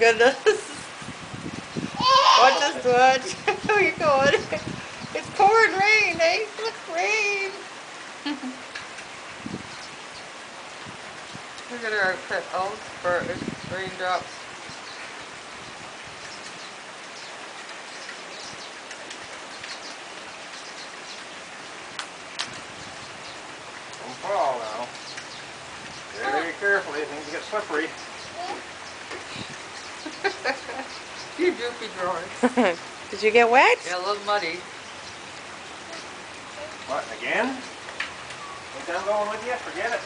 goodness. Watch this, watch. Where you going? It's pouring rain, eh? Look, rain. Look at our outfit. Oh, it's raindrops. Don't fall now. Very carefully, things get slippery. You droopy drawers. Did you get wet? Yeah, a little muddy. What, again? Think I'm going with you? Forget it.